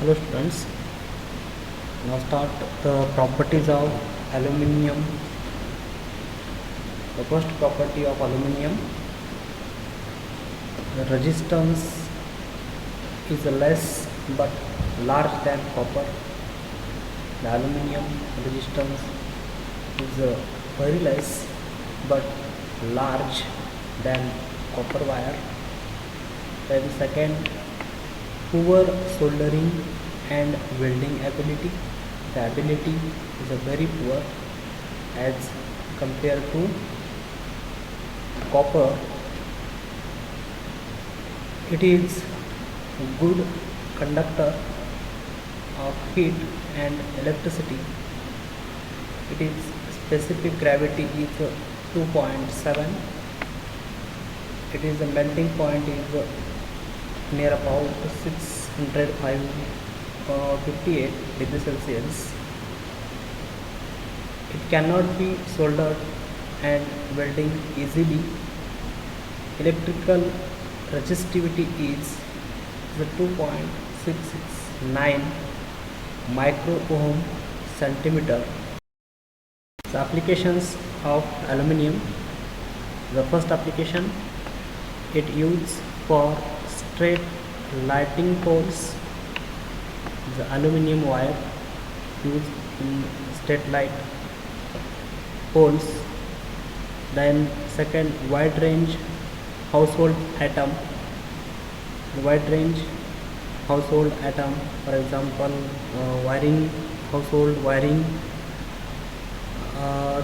Hello students, now start the properties of aluminium. The first property of aluminium, the resistance is less but large than copper. The aluminium resistance is very less but large than copper wire. Then second, poor soldering and welding ability. The ability is very poor as compared to copper. It is a good conductor of heat and electricity. It is specific gravity is 2.7. It is the melting point is near about 658 degrees Celsius. It cannot be soldered and welding easily. Electrical resistivity is the 2.669 micro ohm centimeter. The applications of aluminium. The first application, it used for straight lighting poles. The aluminium wire used in straight light poles. Then second, wide range household atom. The wide range household atom, for example, wiring, household wiring.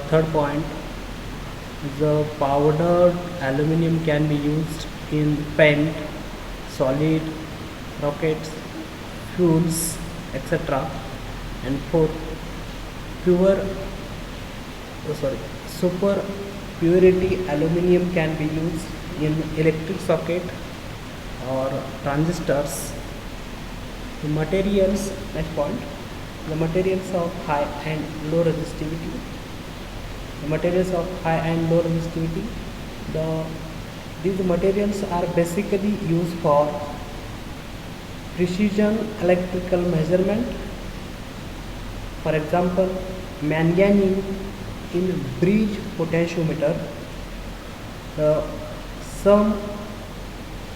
Third point, the powdered aluminium can be used in paint, solid, rockets, fuels, etc. And fourth, super purity aluminium can be used in electric socket or transistors. The materials, next point, the materials of high and low resistivity. The materials of high and low resistivity, these materials are basically used for precision electrical measurement. For example, manganese in bridge potentiometer. Some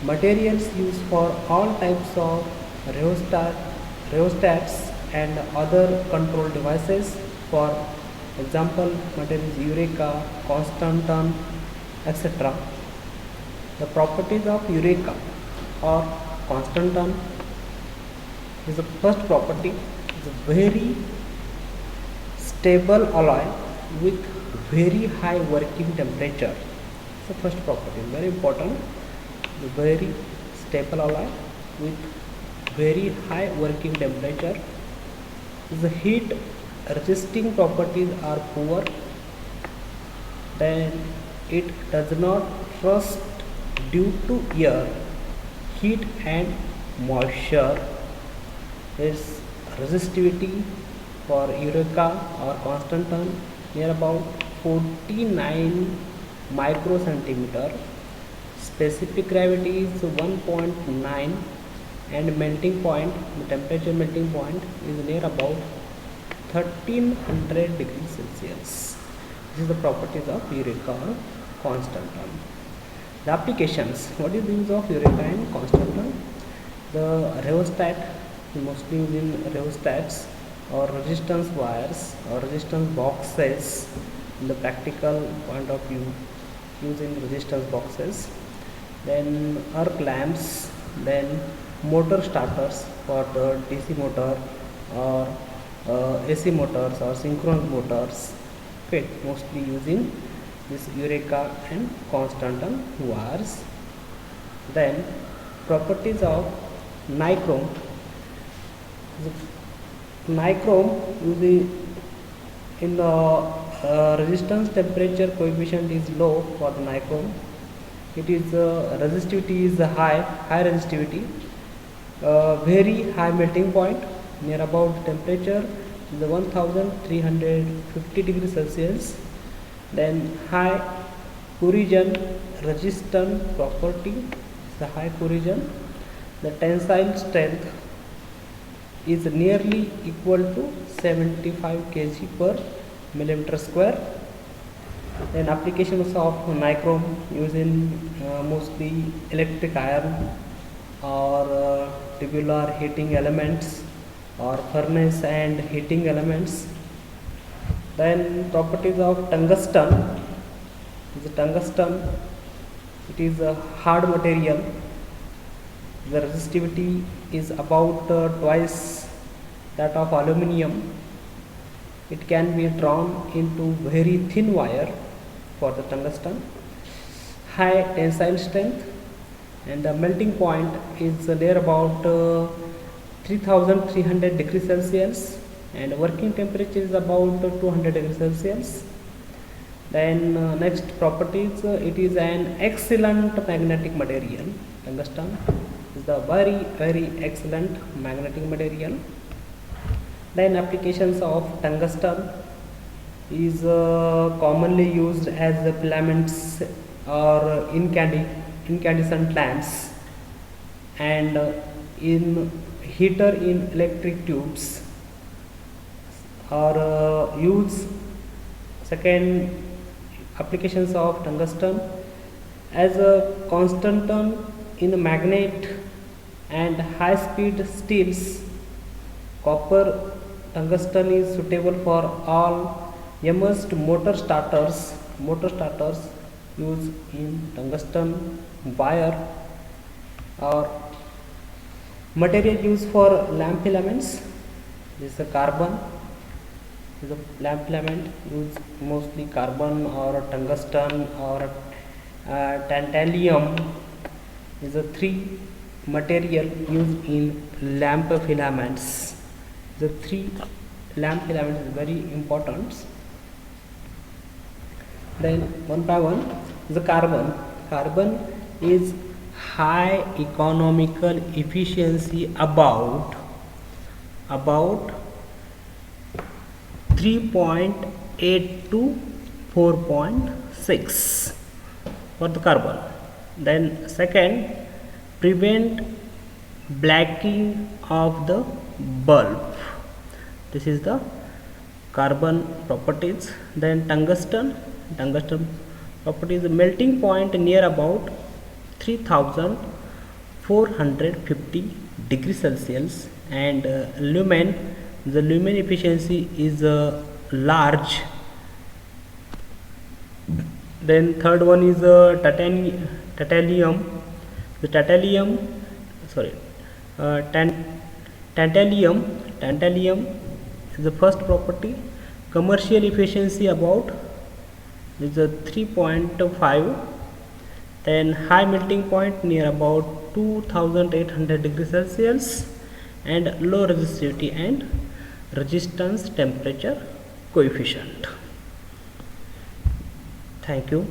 materials used for all types of rheostats and other control devices. For example, materials Eureka, Constantan, etc. The properties of Eureka or Constantan is the first property, is a very stable alloy with very high working temperature. The first property, very important, the very stable alloy with very high working temperature. The heat resisting properties are poor. Then it does not rust due to air, heat and moisture. Its resistivity for Eureka or Constantan near about 49 microcentimeter. Specific gravity is 1.9 and melting point, the temperature melting point is near about 1300 degrees Celsius. This is the properties of Eureka or Constantan. The applications, what is the use of Eureka and Constantan? The rheostat, mostly used in rheostats or resistance wires or resistance boxes in the practical point of view, using resistance boxes. Then arc lamps, then motor starters for the DC motor or AC motors or synchronous motors. Okay, mostly using this Eureka and Constantan wires. Then properties of nichrome. Nichrome in the resistance temperature coefficient is low for the nichrome. It is resistivity is high resistivity, very high melting point near about temperature the 1350 degrees Celsius. Then high corrosion resistant property, the high corrosion, the tensile strength is nearly equal to 75 kg per millimeter square. Then applications of nichrome used in mostly electric iron or tubular heating elements or furnace and heating elements. Then properties of tungsten. The tungsten, it is a hard material. The resistivity is about twice that of aluminium. It can be drawn into very thin wire for the tungsten. High tensile strength, and the melting point is near about 3300 degrees Celsius, and working temperature is about 200 degrees Celsius. Then next properties, it is an excellent magnetic material. Tungsten is the very excellent magnetic material. Then applications of tungsten is commonly used as the filaments or incandescent lamps, and in heater in electric tubes, or use. Second, applications of tungsten as a constant in magnet and high speed steels. Copper tungsten is suitable for all immersed motor starters used in tungsten wire, or material used for lamp filaments. This is a carbon. This is a lamp filament use mostly carbon or tungsten or tantalum. Is a three material used in lamp filaments. The three lamp filaments is very important. Then one by one, the carbon. Carbon is high economical efficiency about 3.8 to 4.6 for the carbon. Then second, prevent blacking of the bulb. This is the carbon properties. Then tungsten properties, melting point near about 3450 degrees Celsius, and lumen, the lumen efficiency is large. Then third one is titanium. The tantalum is the first property. Commercial efficiency about is a 3.5. Then high melting point near about 2800 degrees Celsius, and low resistivity and resistance temperature coefficient. Thank you.